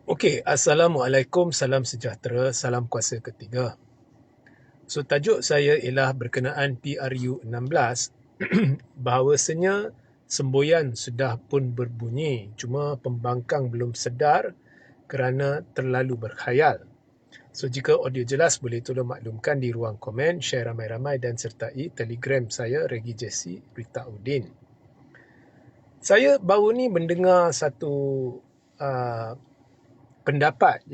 Okey, Assalamualaikum, salam sejahtera, salam kuasa ketiga. So, tajuk saya ialah berkenaan PRU 16 bahawasanya semboyan sudah pun berbunyi, cuma pembangkang belum sedar kerana terlalu berkhayal. So, jika audio jelas, boleh tolong maklumkan di ruang komen, share ramai-ramai dan sertai Telegram saya, Regi Jesse Rita Udin. Saya baru ni mendengar satu uh, pendapat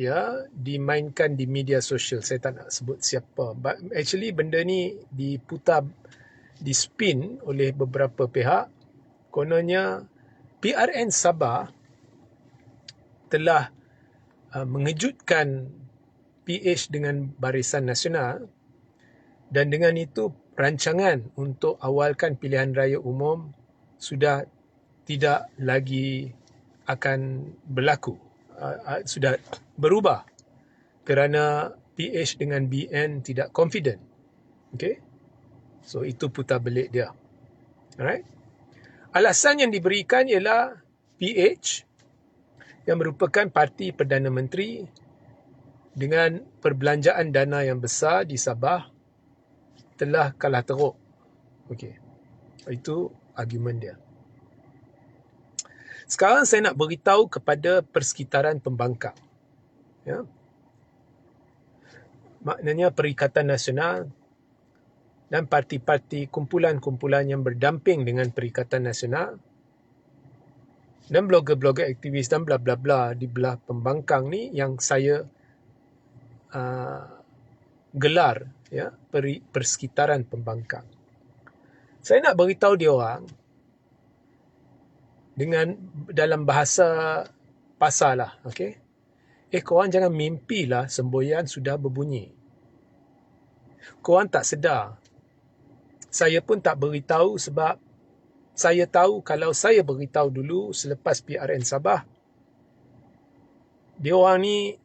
dimainkan di media sosial. Saya tak nak sebut siapa. But actually benda ni diputar, dispin oleh beberapa pihak. Kononnya PRN Sabah telah mengejutkan PH dengan Barisan Nasional, dan dengan itu rancangan untuk awalkan pilihan raya umum sudah tidak lagi akan berlaku. Sudah berubah kerana PH dengan BN tidak confident. Okay? So, itu putar belik dia. Alright? Alasan yang diberikan ialah PH yang merupakan parti Perdana Menteri dengan perbelanjaan dana yang besar di Sabah telah kalah teruk. Okay. Itu argumen dia. Sekarang saya nak beritahu kepada persekitaran pembangkang. Ya. Maknanya Perikatan Nasional dan parti-parti kumpulan-kumpulan yang berdamping dengan Perikatan Nasional dan blogger-blogger aktivis dan bla bla bla di belah pembangkang ni yang saya gelar persekitaran pembangkang. Saya nak beritahu dia orang dengan dalam bahasa pasar lah, okey. Korang jangan mimpilah semboyan sudah berbunyi. Korang tak sedar. Saya pun tak beritahu sebab saya tahu kalau saya beritahu dulu selepas PRN Sabah, dia orang ni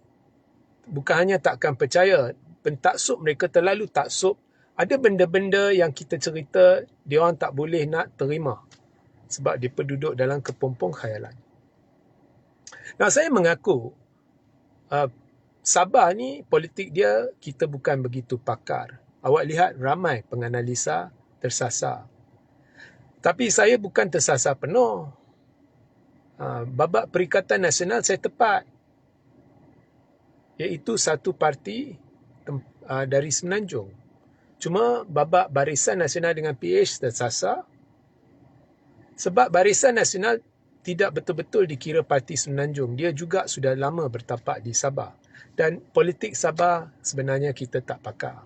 bukan hanya takkan percaya, pentaksub mereka terlalu taksub. Ada benda-benda yang kita cerita, dia orang tak boleh nak terima sebab dia duduk dalam kepompong khayalan. Nah, saya mengaku Sabah ni politik dia kita bukan begitu pakar. Awak lihat ramai penganalisa tersasar. Tapi saya bukan tersasar penuh. Babak Perikatan Nasional saya tepat. Iaitu satu parti dari Semenanjung. Cuma babak Barisan Nasional dengan PH tersasar. Sebab Barisan Nasional tidak betul-betul dikira parti Semenanjung. Dia juga sudah lama bertapak di Sabah. Dan politik Sabah sebenarnya kita tak pakar.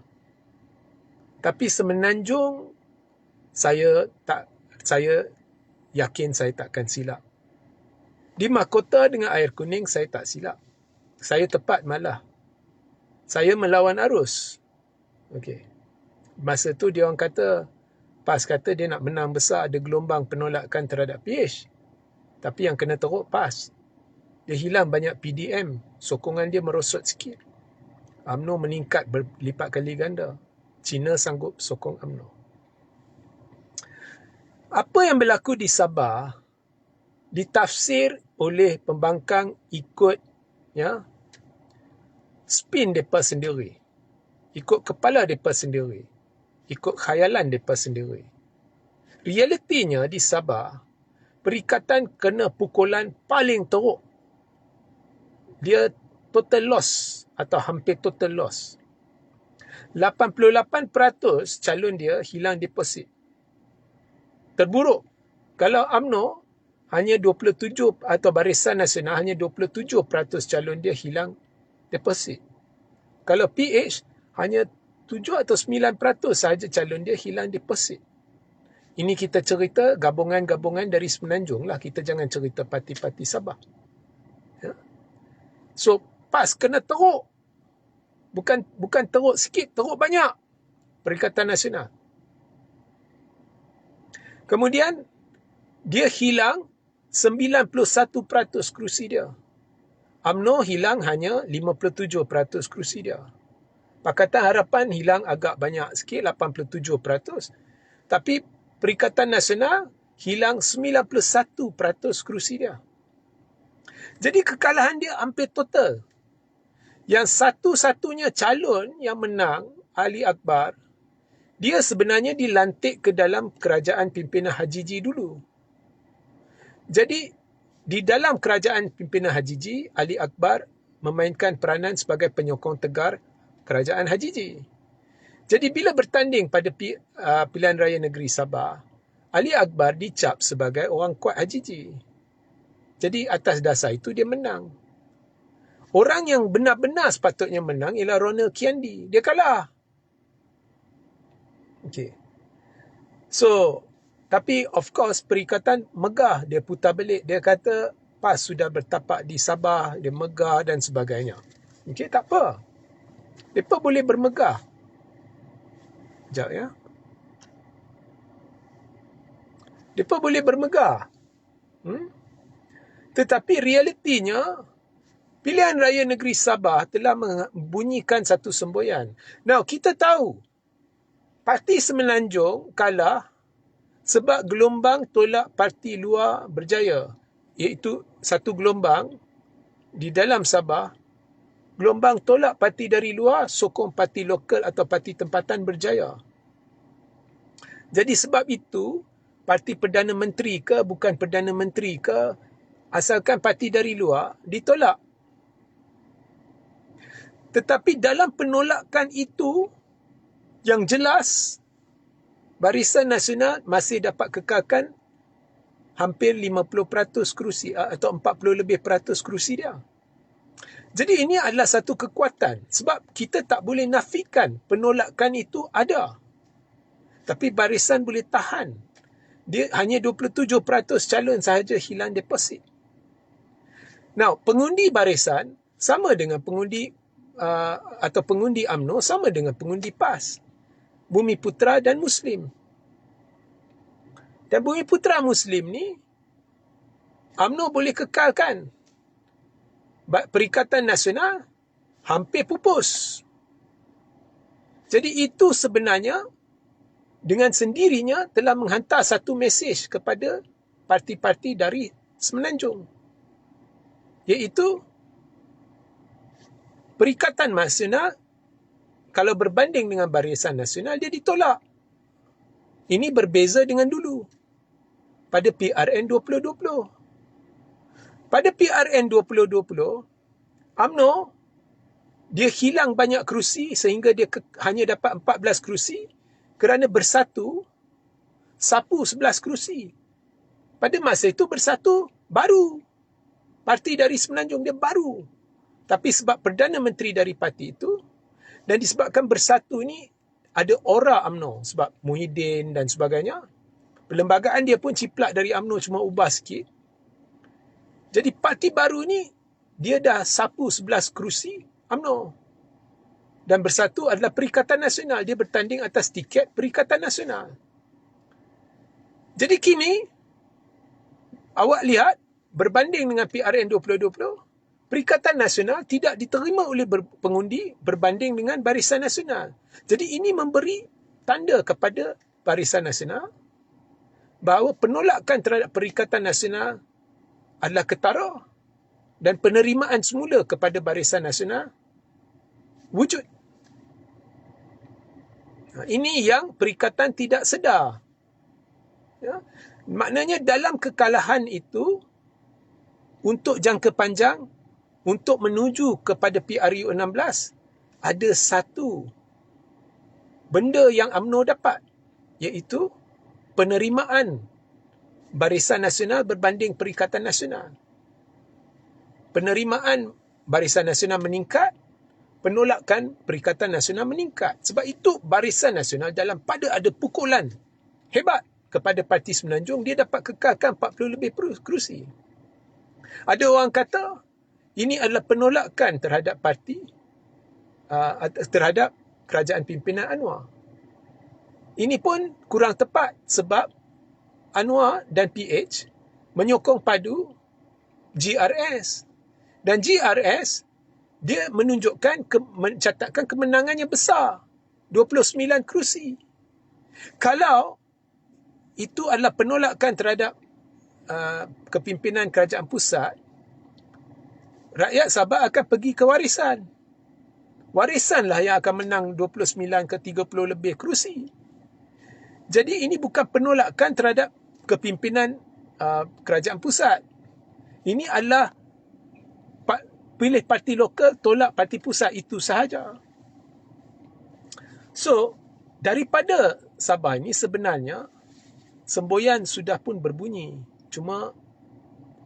Tapi Semenanjung saya yakin saya takkan silap. Di Mahkota dengan Air Kuning saya tak silap. Saya tepat malah. Saya melawan arus. Okey. Masa tu dia orang kata, PAS kata dia nak menang besar, ada gelombang penolakan terhadap PH. Tapi yang kena teruk PAS. Dia hilang banyak PDM. Sokongan dia merosot sikit. UMNO meningkat berlipat kali ganda. China sanggup sokong UMNO. Apa yang berlaku di Sabah ditafsir oleh pembangkang ikut spin mereka sendiri. Ikut kepala mereka sendiri. Ikut khayalan mereka sendiri. Realitinya di Sabah, Perikatan kena pukulan paling teruk. Dia total loss atau hampir total loss. 88% calon dia hilang deposit. Terburuk. Kalau UMNO hanya 27 atau Barisan Nasional hanya 27% calon dia hilang deposit. Kalau PH hanya 7 atau 9% sahaja calon dia hilang deposit. Ini kita cerita gabungan-gabungan dari Semenanjung lah. Kita jangan cerita parti-parti Sabah. Ya. So, PAS kena teruk. Bukan teruk sikit, teruk banyak. Perikatan Nasional. Kemudian, dia hilang 91% kerusi dia. UMNO hilang hanya 57% kerusi dia. Pakatan Harapan hilang agak banyak sikit, 87%. Tapi Perikatan Nasional hilang 91% kerusi dia. Jadi kekalahan dia hampir total. Yang satu-satunya calon yang menang, Ali Akbar, dia sebenarnya dilantik ke dalam kerajaan pimpinan Hajiji dulu. Jadi di dalam kerajaan pimpinan Hajiji, Ali Akbar memainkan peranan sebagai penyokong tegar kerajaan Hajiji. Jadi bila bertanding pada pilihan raya negeri Sabah, Ali Akbar dicap sebagai orang kuat Hajiji. Jadi atas dasar itu dia menang. Orang yang benar-benar sepatutnya menang ialah Ronald Kiandi. Dia kalah. Okay. So, tapi of course perikatan megah. Dia putar balik. Dia kata PAS sudah bertapak di Sabah. Dia megah dan sebagainya. Okay, tak apa. Mereka boleh bermegah. Sekejap ya. Mereka boleh bermegah. Tetapi realitinya, pilihan raya negeri Sabah telah membunyikan satu semboyan. Now, kita tahu Parti Semenanjung kalah sebab gelombang tolak parti luar berjaya. Iaitu satu gelombang di dalam Sabah, gelombang tolak parti dari luar, sokong parti lokal atau parti tempatan berjaya. Jadi sebab itu, parti Perdana Menteri ke, bukan Perdana Menteri ke, asalkan parti dari luar, ditolak. Tetapi dalam penolakan itu, yang jelas, Barisan Nasional masih dapat kekalkan hampir 50% kerusi atau 40 lebih peratus kerusi dia. Jadi ini adalah satu kekuatan sebab kita tak boleh nafikan penolakan itu ada. Tapi barisan boleh tahan. Dia hanya 27% calon sahaja hilang deposit. Now, pengundi barisan sama dengan pengundi atau pengundi UMNO sama dengan pengundi PAS. Bumiputra dan Muslim. Dan Bumiputra Muslim ni UMNO boleh kekalkan. Perikatan Nasional hampir pupus. Jadi itu sebenarnya dengan sendirinya telah menghantar satu mesej kepada parti-parti dari Semenanjung. Iaitu Perikatan Nasional kalau berbanding dengan Barisan Nasional dia ditolak. Ini berbeza dengan dulu. Pada PRN 2020. Pada PRN 2020, UMNO dia hilang banyak kerusi sehingga dia hanya dapat 14 kerusi kerana Bersatu sapu 11 kerusi. Pada masa itu Bersatu baru. Parti dari Semenanjung dia baru. Tapi sebab Perdana Menteri dari parti itu dan disebabkan Bersatu ni ada aura UMNO sebab Muhyiddin dan sebagainya, perlembagaan dia pun ciplak dari UMNO cuma ubah sikit. Jadi parti baru ni dia dah sapu 11 kerusi UMNO. Dan Bersatu adalah Perikatan Nasional. Dia bertanding atas tiket Perikatan Nasional. Jadi kini awak lihat berbanding dengan PRN 2020, Perikatan Nasional tidak diterima oleh pengundi berbanding dengan Barisan Nasional. Jadi ini memberi tanda kepada Barisan Nasional bahawa penolakan terhadap Perikatan Nasional adalah ketara dan penerimaan semula kepada Barisan Nasional wujud. Ini yang Perikatan tidak sedar. Ya? Maknanya dalam kekalahan itu, untuk jangka panjang, untuk menuju kepada PRU 16, ada satu benda yang UMNO dapat, iaitu penerimaan Barisan Nasional berbanding Perikatan Nasional. Penerimaan Barisan Nasional meningkat, penolakan Perikatan Nasional meningkat. Sebab itu Barisan Nasional dalam pada ada pukulan hebat kepada Parti Semenanjung, dia dapat kekalkan 40 lebih kerusi. Ada orang kata ini adalah penolakan terhadap parti, terhadap kerajaan pimpinan Anwar. Ini pun kurang tepat sebab Anwar dan PH menyokong padu GRS. Dan GRS, dia mencatatkan kemenangannya besar. 29 kerusi. Kalau itu adalah penolakan terhadap kepimpinan kerajaan pusat, rakyat Sabah akan pergi ke warisan. Warisanlah yang akan menang 29 ke 30 lebih kerusi. Jadi ini bukan penolakan terhadap kepimpinan kerajaan pusat. Ini adalah pilih parti lokal, tolak parti pusat, itu sahaja. So, daripada Sabah ini sebenarnya semboyan sudah pun berbunyi. Cuma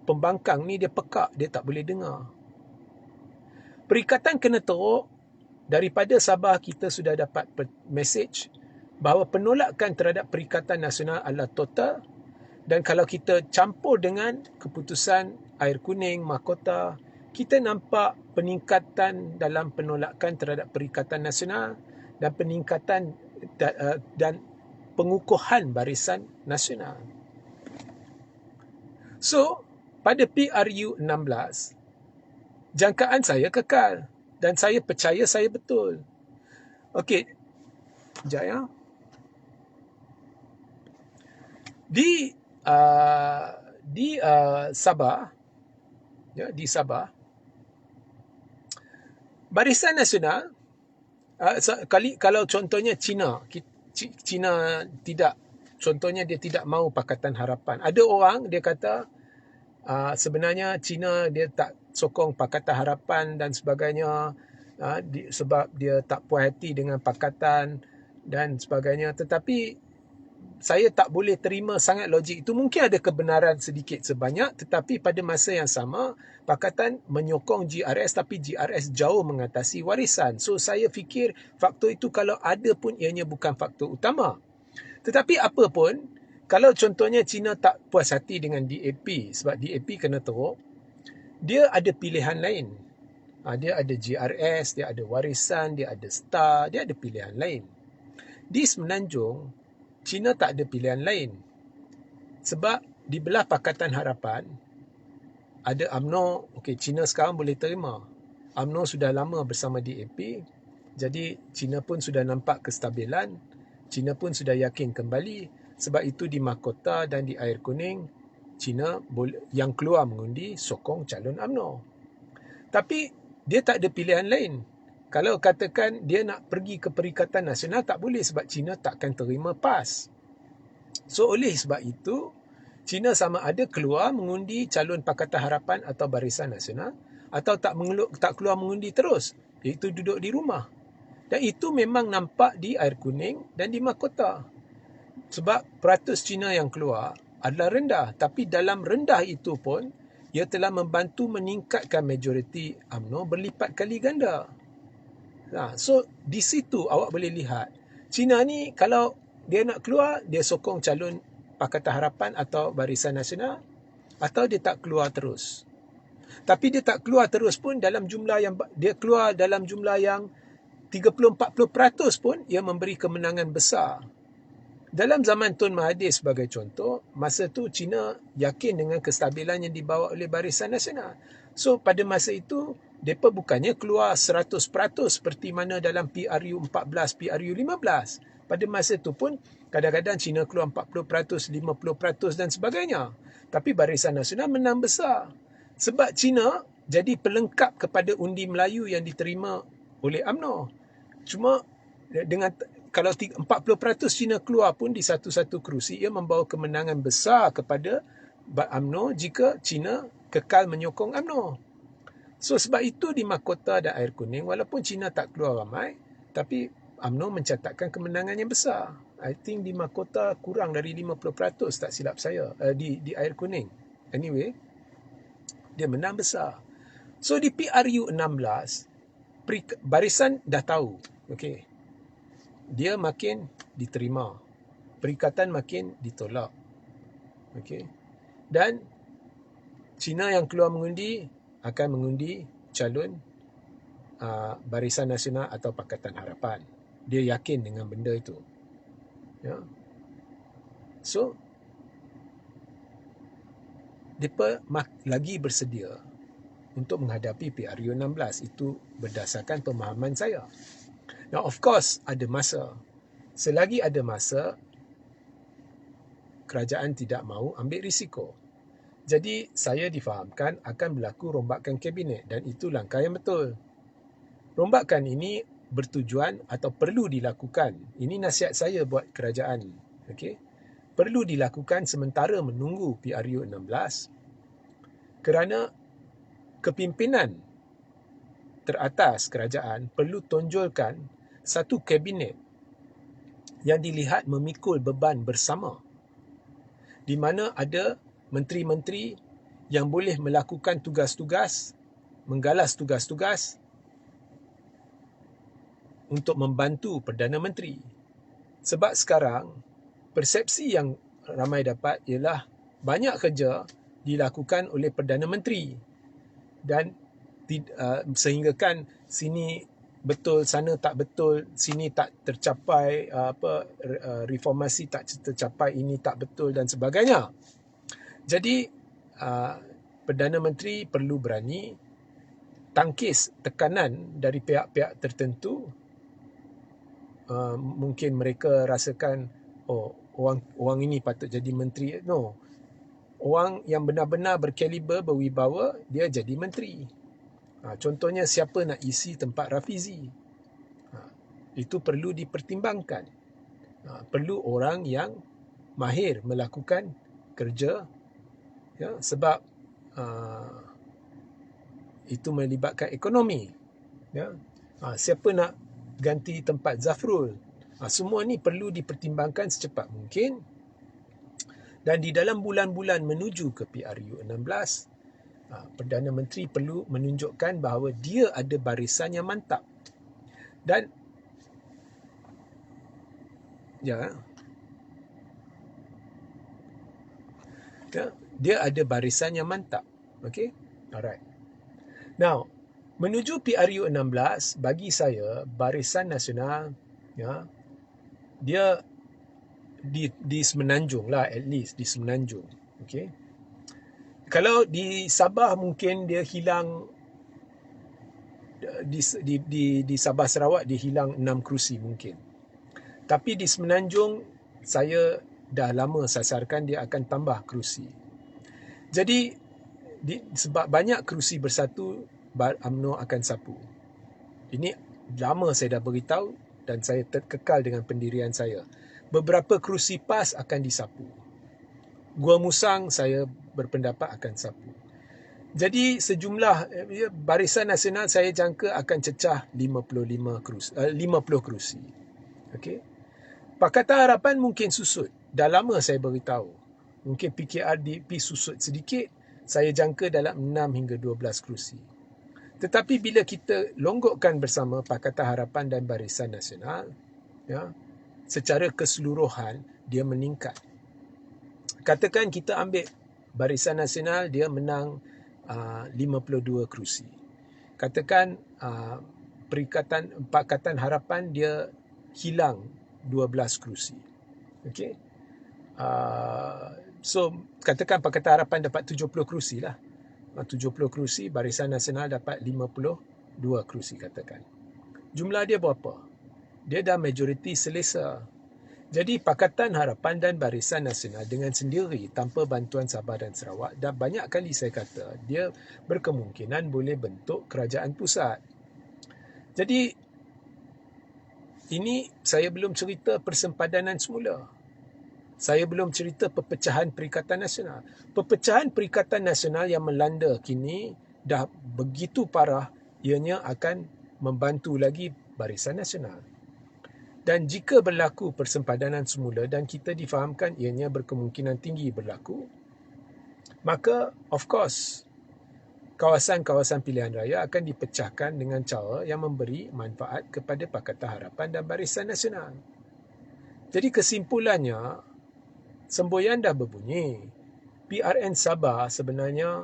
pembangkang ni dia pekak, dia tak boleh dengar. Perikatan kena teruk. Daripada Sabah kita sudah dapat mesej bahawa penolakan terhadap Perikatan Nasional adalah total, dan kalau kita campur dengan keputusan Air Kuning, Mahkota, kita nampak peningkatan dalam penolakan terhadap Perikatan Nasional dan peningkatan dan pengukuhan Barisan Nasional. So, pada PRU 16, jangkaan saya kekal dan saya percaya saya betul. Okey, sekejap ya. Di Sabah, ya, di Sabah, Barisan Nasional, kalau contohnya China tidak, contohnya dia tidak mahu Pakatan Harapan. Ada orang dia kata sebenarnya China dia tak sokong Pakatan Harapan dan sebagainya, sebab dia tak puas hati dengan Pakatan dan sebagainya. Tetapi saya tak boleh terima sangat logik itu. Mungkin ada kebenaran sedikit sebanyak, tetapi pada masa yang sama Pakatan menyokong GRS, tapi GRS jauh mengatasi warisan. So saya fikir faktor itu kalau ada pun ianya bukan faktor utama. Tetapi apa pun, kalau contohnya China tak puas hati dengan DAP, sebab DAP kena teruk, dia ada pilihan lain. Dia ada GRS, dia ada warisan, dia ada STAR, dia ada pilihan lain. Di Semenanjung, China tak ada pilihan lain. Sebab di belah Pakatan Harapan, ada UMNO, okey, China sekarang boleh terima. UMNO sudah lama bersama DAP, jadi China pun sudah nampak kestabilan, China pun sudah yakin kembali. Sebab itu di Mahkota dan di Air Kuning, China yang keluar mengundi sokong calon UMNO. Tapi dia tak ada pilihan lain. Kalau katakan dia nak pergi ke Perikatan Nasional, tak boleh sebab China takkan terima PAS. So oleh sebab itu, China sama ada keluar mengundi calon Pakatan Harapan atau Barisan Nasional, atau tak keluar mengundi terus, iaitu duduk di rumah. Dan itu memang nampak di Air Kuning dan di Mahkota. Sebab peratus Cina yang keluar adalah rendah. Tapi dalam rendah itu pun, ia telah membantu meningkatkan majoriti UMNO berlipat kali ganda. So, di situ awak boleh lihat. Cina ni kalau dia nak keluar, dia sokong calon Pakatan Harapan atau Barisan Nasional, atau dia tak keluar terus. Tapi dia tak keluar terus pun dalam jumlah yang, dia keluar dalam jumlah yang 30-40% pun, ia memberi kemenangan besar. Dalam zaman Tun Mahathir sebagai contoh, masa tu China yakin dengan kestabilan yang dibawa oleh Barisan Nasional. So pada masa itu, mereka bukannya keluar 100% seperti mana dalam PRU 14, PRU 15. Pada masa itu pun, kadang-kadang China keluar 40%, 50% dan sebagainya. Tapi Barisan Nasional menang besar. Sebab China jadi pelengkap kepada undi Melayu yang diterima oleh UMNO. Cuma dengan kalau 40% China keluar pun di satu-satu kerusi, ia membawa kemenangan besar kepada UMNO jika China kekal menyokong UMNO. So sebab itu di Mahkota dan Air Kuning, walaupun China tak keluar ramai, tapi UMNO mencatatkan kemenangan yang besar. I think di Mahkota kurang dari 50% tak silap saya, di Air Kuning. Anyway, dia menang besar. So di PRU 16, barisan dah tahu, okey, dia makin diterima, perikatan makin ditolak. Okey. Dan China yang keluar mengundi akan mengundi calon Barisan Nasional atau Pakatan Harapan. Dia yakin dengan benda itu. Ya. So mereka lagi bersedia untuk menghadapi PRU 16. Itu berdasarkan pemahaman saya. Now of course ada masa. Selagi ada masa, kerajaan tidak mahu ambil risiko. Jadi saya difahamkan akan berlaku rombakan kabinet dan itu langkah yang betul. Rombakan ini bertujuan atau perlu dilakukan. Ini nasihat saya buat kerajaan. Okey. Perlu dilakukan sementara menunggu PRU 16 kerana kepimpinan teratas kerajaan perlu tonjolkan satu kabinet yang dilihat memikul beban bersama, di mana ada menteri-menteri yang boleh melakukan tugas-tugas, menggalas tugas-tugas untuk membantu Perdana Menteri. Sebab sekarang, persepsi yang ramai dapat ialah banyak kerja dilakukan oleh Perdana Menteri dan sehinggakan sini betul, sana tak betul, sini tak tercapai, reformasi tak tercapai, ini tak betul dan sebagainya. Jadi Perdana Menteri perlu berani tangkis tekanan dari pihak-pihak tertentu. Mungkin mereka rasakan orang ini patut jadi menteri. No, orang yang benar-benar berkaliber, berwibawa, dia jadi menteri. Contohnya siapa nak isi tempat Rafizi, itu perlu dipertimbangkan. Perlu orang yang mahir melakukan kerja, ya, sebab itu melibatkan ekonomi, ya. Siapa nak ganti tempat Zafrul, semua ni perlu dipertimbangkan secepat mungkin. Dan di dalam bulan-bulan menuju ke PRU 16, Perdana Menteri perlu menunjukkan bahawa dia ada barisan yang mantap. Dan dia ada barisan yang mantap. Okay? Alright. Now, menuju PRU 16, bagi saya, Barisan Nasional, ya, dia di Semenanjung lah, at least di Semenanjung. Okay? Kalau di Sabah mungkin dia hilang, di Sabah Sarawak dia hilang 6 kerusi mungkin. Tapi di Semenanjung saya dah lama sasarkan dia akan tambah kerusi. Jadi sebab banyak kerusi bersatu, UMNO akan sapu. Ini lama saya dah beritahu dan saya kekal dengan pendirian saya. Beberapa kerusi PAS akan disapu. Gua Musang saya berpendapat akan sapu. Jadi sejumlah Barisan Nasional saya jangka akan cecah 50 kerusi. Okey. Pakatan Harapan mungkin susut. Dah lama saya beritahu. Mungkin PKRDP susut sedikit. Saya jangka dalam 6 hingga 12 kerusi. Tetapi bila kita longgokkan bersama Pakatan Harapan dan Barisan Nasional, ya, secara keseluruhan dia meningkat. Katakan kita ambil Barisan Nasional, dia menang 52 kerusi. Katakan Pakatan Harapan dia hilang 12 kerusi. Okey. So katakan Pakatan Harapan dapat 70 kerusi lah. 70 kerusi, Barisan Nasional dapat 52 kerusi katakan. Jumlah dia berapa? Dia dah majoriti selesa. Jadi Pakatan Harapan dan Barisan Nasional dengan sendiri tanpa bantuan Sabah dan Sarawak, dah banyak kali saya kata dia berkemungkinan boleh bentuk kerajaan pusat. Jadi ini saya belum cerita persempadanan semula. Saya belum cerita perpecahan Perikatan Nasional. Perpecahan Perikatan Nasional yang melanda kini dah begitu parah, ianya akan membantu lagi Barisan Nasional. Dan jika berlaku persempadanan semula dan kita difahamkan ianya berkemungkinan tinggi berlaku, maka of course kawasan-kawasan pilihan raya akan dipecahkan dengan cara yang memberi manfaat kepada Pakatan Harapan dan Barisan Nasional. Jadi kesimpulannya, semboyan dah berbunyi. PRN Sabah sebenarnya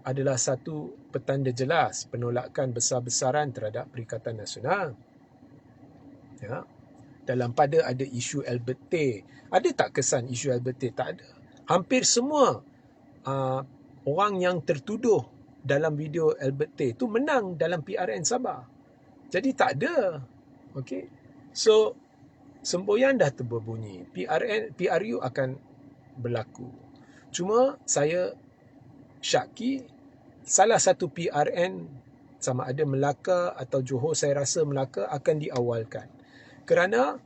adalah satu petanda jelas penolakan besar-besaran terhadap Perikatan Nasional. Ya. Dalam pada ada isu Albert Tay. Ada tak kesan isu Albert Tay? Tak ada. Hampir semua orang yang tertuduh dalam video Albert Tay itu menang dalam PRN Sabah. Jadi tak ada. Okay. So, semboyan dah berbunyi. PRU akan berlaku. Cuma saya Syaki, salah satu PRN sama ada Melaka atau Johor, saya rasa Melaka akan diawalkan. Kerana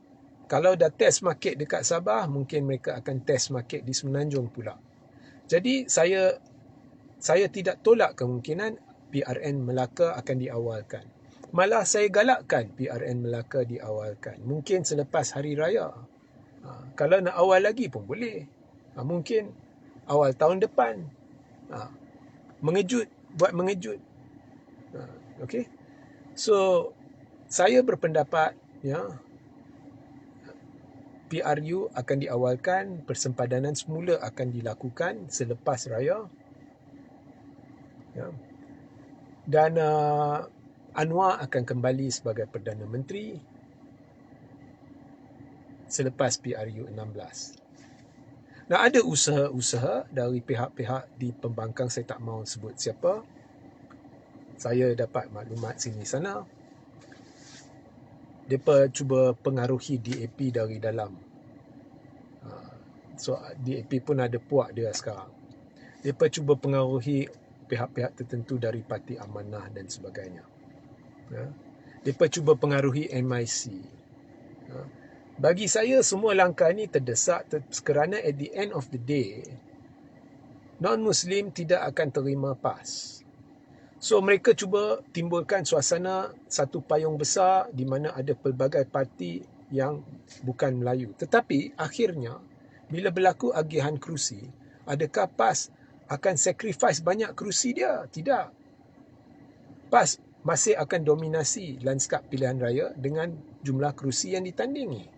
kalau dah test market dekat Sabah, mungkin mereka akan test market di Semenanjung pula. Jadi saya tidak tolak kemungkinan PRN Melaka akan diawalkan. Malah saya galakkan PRN Melaka diawalkan. Mungkin selepas Hari Raya. Kalau nak awal lagi pun boleh. Mungkin awal tahun depan. Mengejut, buat mengejut. Okey. So saya berpendapat PRU akan diawalkan, persempadanan semula akan dilakukan selepas raya. Dan Anwar akan kembali sebagai Perdana Menteri selepas PRU 16. Nah, ada usaha-usaha dari pihak-pihak di pembangkang, saya tak mahu sebut siapa. Saya dapat maklumat sini sana. Mereka cuba pengaruhi DAP dari dalam. So DAP pun ada puak dia sekarang. Mereka cuba pengaruhi pihak-pihak tertentu dari Parti Amanah dan sebagainya. Mereka cuba pengaruhi MIC. Bagi saya semua langkah ini terdesak kerana at the end of the day, non-Muslim tidak akan terima PAS. So mereka cuba timbulkan suasana satu payung besar di mana ada pelbagai parti yang bukan Melayu. Tetapi akhirnya bila berlaku agihan kerusi, adakah PAS akan sacrifice banyak kerusi dia? Tidak. PAS masih akan dominasi lanskap pilihan raya dengan jumlah kerusi yang ditandingi.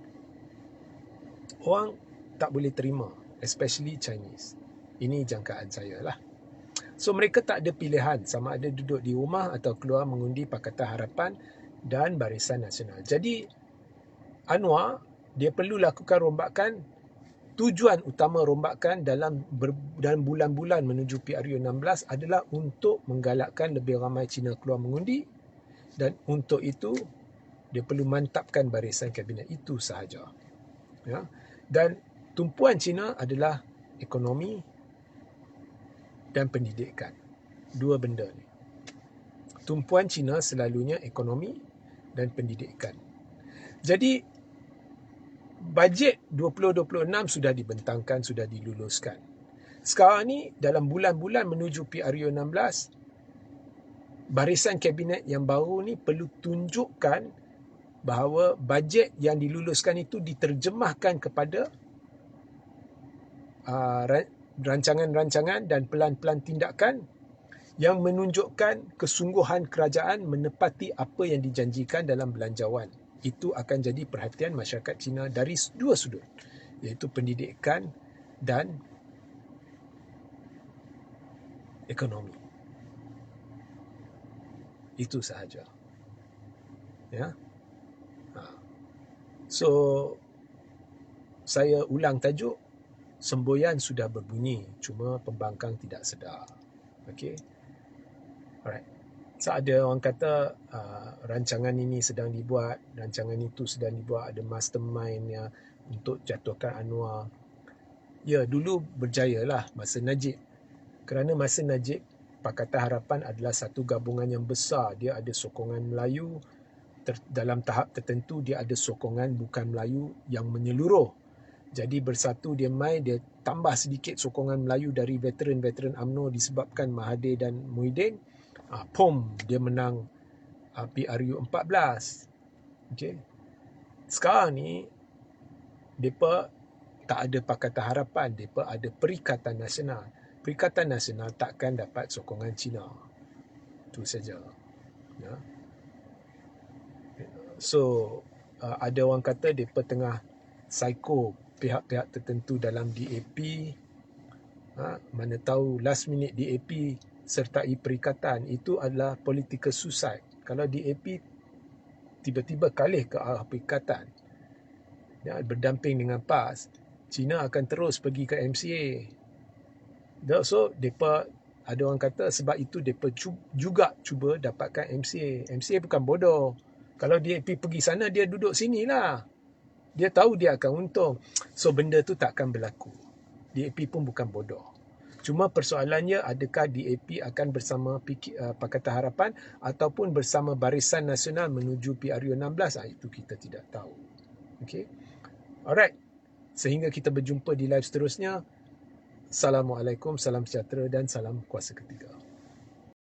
Orang tak boleh terima, especially Chinese. Ini jangkaan saya lah. So mereka tak ada pilihan sama ada duduk di rumah atau keluar mengundi Pakatan Harapan dan Barisan Nasional. Jadi Anwar, dia perlu lakukan rombakan. Tujuan utama rombakan dalam bulan-bulan menuju PRU 16 adalah untuk menggalakkan lebih ramai Cina keluar mengundi, dan untuk itu dia perlu mantapkan barisan kabinet. Itu sahaja. Dan tumpuan Cina adalah ekonomi dan pendidikan. Dua benda ni. Tumpuan Cina selalunya ekonomi dan pendidikan. Jadi bajet 2026 sudah dibentangkan, sudah diluluskan. Sekarang ni dalam bulan-bulan menuju PRU 16, barisan kabinet yang baru ni perlu tunjukkan bahawa bajet yang diluluskan itu diterjemahkan kepada rancangan-rancangan dan pelan-pelan tindakan yang menunjukkan kesungguhan kerajaan menepati apa yang dijanjikan dalam belanjawan. Itu akan jadi perhatian masyarakat Cina dari dua sudut, iaitu pendidikan dan ekonomi. Itu sahaja. So, saya ulang tajuk, semboyan sudah berbunyi, cuma pembangkang tidak sedar. Okey. Alright. So, ada orang kata rancangan ini sedang dibuat, rancangan itu sedang dibuat, ada mastermind untuk jatuhkan Anwar. Ya, dulu berjayalah masa Najib. Kerana masa Najib, Pakatan Harapan adalah satu gabungan yang besar. Dia ada sokongan Melayu, dalam tahap tertentu dia ada sokongan bukan Melayu yang menyeluruh. Jadi bersatu dia dia tambah sedikit sokongan Melayu dari veteran-veteran UMNO disebabkan Mahathir dan Muhyiddin. Dia menang PRU 14. Okay. Sekarang ni mereka tak ada Pakatan Harapan, mereka ada Perikatan Nasional. Perikatan Nasional takkan dapat sokongan Cina. Itu saja. So ada orang kata mereka tengah psycho pihak-pihak tertentu dalam DAP. Mana tahu last minute DAP sertai perikatan, itu adalah political suicide. Kalau DAP tiba-tiba kalih ke arah perikatan, berdamping dengan PAS, Cina akan terus pergi ke MCA. So, mereka, ada orang kata sebab itu mereka juga cuba dapatkan MCA. MCA bukan bodoh. Kalau DAP pergi sana, dia duduk sini lah. Dia tahu dia akan untung. So, benda tu takkan berlaku. DAP pun bukan bodoh. Cuma persoalannya, adakah DAP akan bersama Pakatan Harapan ataupun bersama Barisan Nasional menuju PRU 16? Itu kita tidak tahu. Okay. Alright. Sehingga kita berjumpa di live seterusnya. Assalamualaikum, salam sejahtera dan salam kuasa ketiga.